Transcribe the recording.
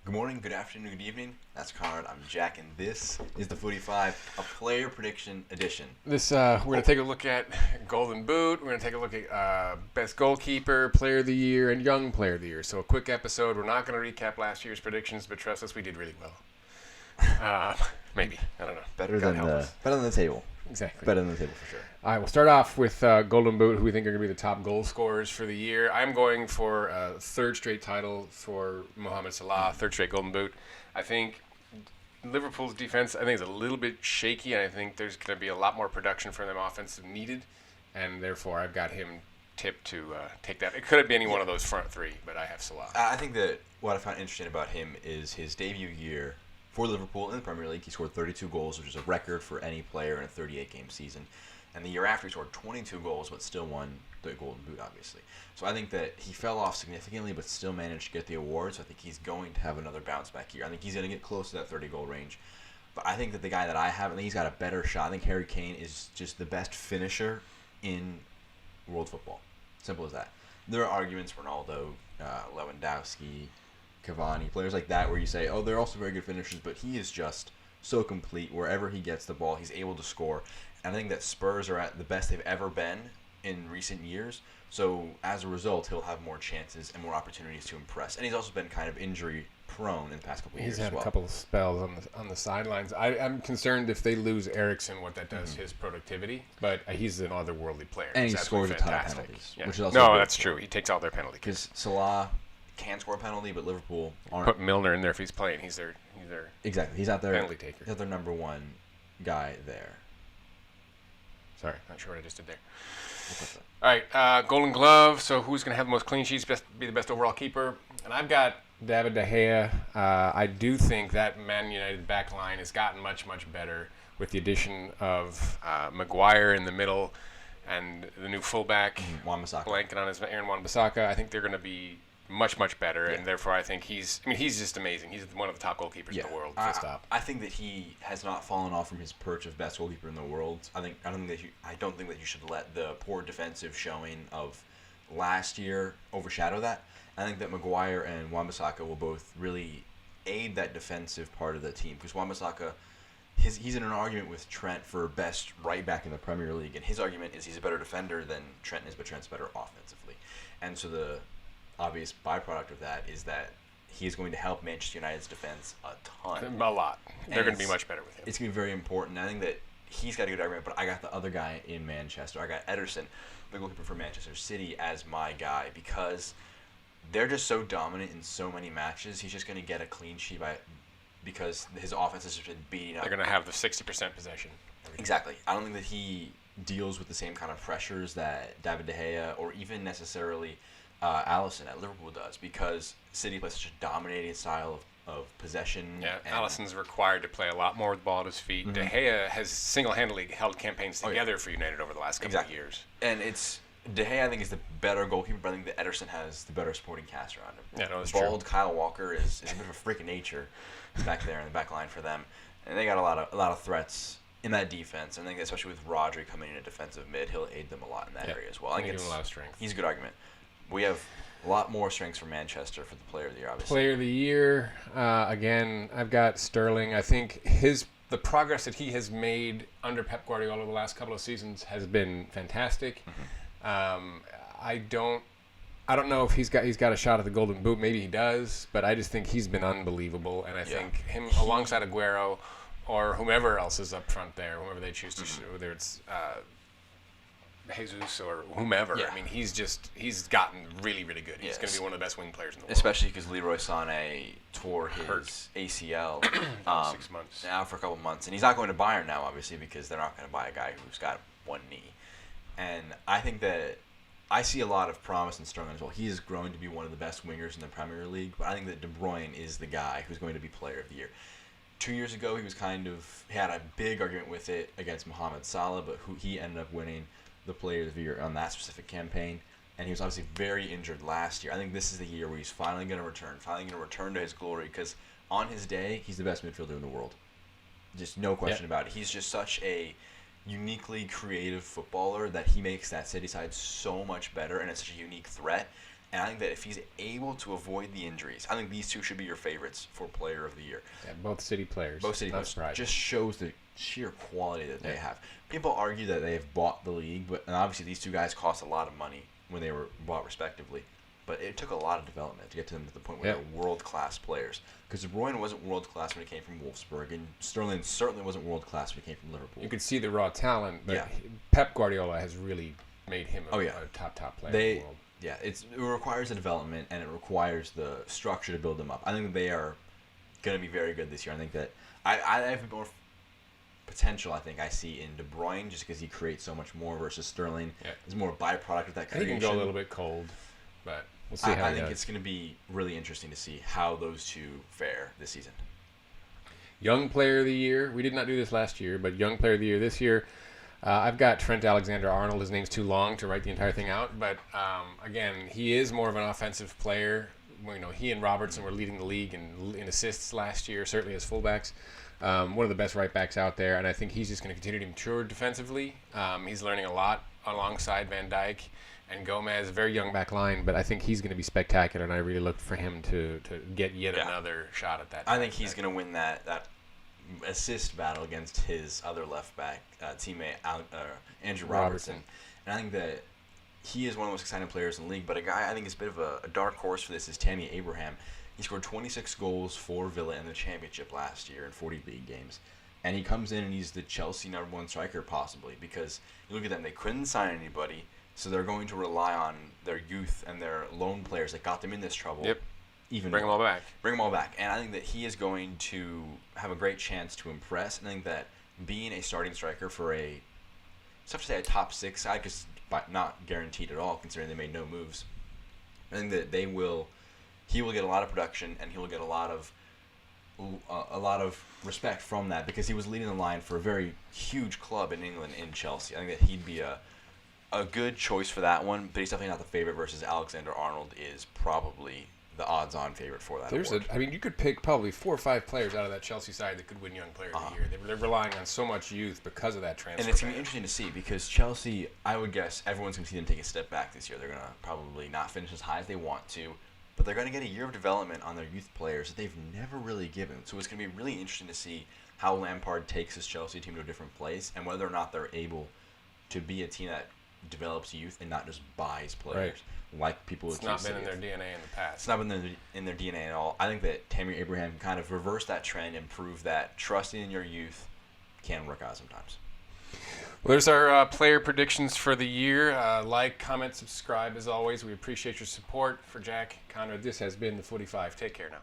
Good morning, good afternoon, good evening. That's Conrad. I'm Jack, and this is the Footy Five, a player prediction edition. We're going to take a look at Golden Boot. We're going to take a look at Best Goalkeeper, Player of the Year, and Young Player of the Year. So a quick episode. We're not going to recap last year's predictions, but trust us, we did really well. Maybe. I don't know. Better than the table. Exactly. Better than the table for sure. All right, we'll start off with Golden Boot, who we think are going to be the top goal scorers for the year. I'm going for a third straight title for Mohamed Salah, third straight Golden Boot. I think Liverpool's defense, is a little bit shaky, and I think there's going to be a lot more production from them offensive needed, and therefore I've got him tipped to take that. It could have been any one of those front three, but I have Salah. I think that what I found interesting about him is his debut year for Liverpool in the Premier League. He scored 32 goals, which is a record for any player in a 38-game season. And the year after, he scored 22 goals, but still won the Golden Boot, obviously. So I think that he fell off significantly, but still managed to get the award. So I think he's going to have another bounce back year. I think he's going to get close to that 30-goal range. But I think that the guy that I have, I think he's got a better shot. I think Harry Kane is just the best finisher in world football. Simple as that. There are arguments, Ronaldo, Lewandowski, Cavani, players like that, where you say, oh, they're also very good finishers, but he is just so complete. Wherever he gets the ball, he's able to score. And I think that Spurs are at the best they've ever been in recent years. So as a result, he'll have more chances and more opportunities to impress. And he's also been kind of injury prone in the past couple of years. He's had as well. a couple of spells on the sidelines. I'm concerned if they lose Eriksen, what that does to his productivity. But he's an otherworldly player. And he scores a ton of fantastic. penalties. Yeah. Which is also No, that's true. He takes all their penalty kicks. Because Salah can score a penalty, but Liverpool aren't. Put Milner in there if he's playing. He's their Exactly. He's out there. penalty taker. He's their number one guy there. Sorry, not sure what I just did there. We'll put that. All right, Golden Glove. So who's going to have the most clean sheets, be the best overall keeper? And I've got David De Gea. I do think that Man United back line has gotten much, much better with the addition of Maguire in the middle and the new fullback, Wan-Bissaka. blanking on his Aaron Wan-Bissaka. I think they're going to be much, much better, Yeah. and therefore I think he's just amazing. He's one of the top goalkeepers in the world. Full stop. I think that he has not fallen off from his perch of best goalkeeper in the world. I don't think that you should let the poor defensive showing of last year overshadow that. I think that Maguire and Wan-Bissaka will both really aid that defensive part of the team, because Wan-Bissaka, he's in an argument with Trent for best right back in the Premier League, and his argument is he's a better defender than Trent is, but Trent's better offensively. And so the obvious byproduct of that is that he is going to help Manchester United's defense a ton. A lot. They're going to be much better with him. It's going to be very important. I think that he's got a good argument, but I got the other guy in Manchester. I got Ederson, the goalkeeper for Manchester City, as my guy, because they're just so dominant in so many matches. He's just going to get a clean sheet because his offense has just been beating up. They're going to have the 60% possession. Exactly. I don't think that he deals with the same kind of pressures that David De Gea or even necessarily Alisson at Liverpool does, because City plays such a dominating style of possession. Yeah, Alisson's required to play a lot more with the ball at his feet. Mm-hmm. De Gea has single-handedly held campaigns together for United over the last couple of years. And it's De Gea, I think, is the better goalkeeper, but I think that Ederson has the better supporting cast around him. Yeah, no, it's Bald true. Kyle Walker is a bit of a freak of nature back there in the back line for them, and they got a lot of threats in that defense. And I think especially with Rodri coming in at defensive mid, he'll aid them a lot in that area as well. I think Give him a lot of strength. He's a good argument. We have a lot more strengths for Manchester for the player of the year, obviously. Player of the year, again, I've got Sterling. I think the progress that he has made under Pep Guardiola the last couple of seasons has been fantastic. Mm-hmm. I don't know if he's got a shot at the Golden Boot. Maybe he does, but I just think he's been unbelievable, and I think him alongside Aguero or whomever else is up front there, whomever they choose to, whether it's Jesus or whomever. Yeah. I mean, he's gotten really, really good. He's going to be one of the best wing players in the world. Especially because Leroy Sané tore his ACL 6 months. now for a couple months. And he's not going to Bayern now, obviously, because they're not going to buy a guy who's got one knee. And I think that I see a lot of promise in Sterling as well. He is growing to be one of the best wingers in the Premier League, but I think that De Bruyne is the guy who's going to be player of the year. 2 years ago, he had a big argument with it against Mohamed Salah, but he ended up winning the player of the year on that specific campaign. And he was obviously very injured last year. I think this is the year where he's finally going to return to his glory, because on his day, he's the best midfielder in the world. Just no question about it. He's just such a uniquely creative footballer that he makes that City side so much better, and it's such a unique threat. And I think that if he's able to avoid the injuries, I think these two should be your favorites for Player of the Year. Yeah, both City players. Both City players. Right. Just shows the sheer quality that they have. People argue that they have bought the league, and obviously these two guys cost a lot of money when they were bought respectively. But it took a lot of development to get to them to the point where they're world-class players. Because De Bruyne wasn't world-class when he came from Wolfsburg, and Sterling certainly wasn't world-class when he came from Liverpool. You could see the raw talent, but Pep Guardiola has really made him a top player in the world. Yeah, it requires the development, and it requires the structure to build them up. I think that they are going to be very good this year. I think that I have more potential, I think, I see in De Bruyne, just because he creates so much more versus Sterling. Yeah. Is more a byproduct of that creation. He can go a little bit cold, but we'll see how I think it's going to be really interesting to see how those two fare this season. Young Player of the Year. We did not do this last year, but Young Player of the Year this year. I've got Trent Alexander-Arnold. His name's too long to write the entire thing out, but again, he is more of an offensive player. You know, he and Robertson were leading the league in assists last year, certainly as fullbacks. One of the best right backs out there, and I think he's just going to continue to mature defensively. He's learning a lot alongside Van Dijk and Gomez, a very young back line, but I think he's going to be spectacular, and I really look for him to get yet another shot at that. I think he's going to win that assist battle against his other left back teammate, Andrew Robertson. And I think that he is one of the most exciting players in the league, but a guy I think is a bit of a dark horse for this is Tammy Abraham. He scored 26 goals for Villa in the championship last year in 40 league games. And he comes in and he's the Chelsea #1 striker possibly, because you look at them, they couldn't sign anybody, so they're going to rely on their youth and their loan players that got them in this trouble. Yep. Even bring them all back. Bring them all back. And I think that he is going to have a great chance to impress. And I think that being a starting striker for it's tough to say a top 6 side, because not guaranteed at all, considering they made no moves. I think that he will get a lot of production, and he will get a lot of respect from that, because he was leading the line for a very huge club in England in Chelsea. I think that he'd be a good choice for that one, but he's definitely not the favorite versus Alexander-Arnold is probably the odds-on favorite for that award. You could pick probably 4 or 5 players out of that Chelsea side that could win Young Player of the Year. They're relying on so much youth because of that transfer. And it's going to be interesting to see, because Chelsea, I would guess everyone's going to see them take a step back this year. They're going to probably not finish as high as they want to, but they're going to get a year of development on their youth players that they've never really given. So it's going to be really interesting to see how Lampard takes his Chelsea team to a different place, and whether or not they're able to be a team that develops youth and not just buys players. Right. Like people it's not been in their DNA in the past. It's not been in their DNA at all. I think that Tammy Abraham can kind of reverse that trend and prove that trusting in your youth can work out sometimes. Well, there's our player predictions for the year. Like, comment, subscribe as always. We appreciate your support. For Jack, Conrad, this has been the Footy Five. Take care now.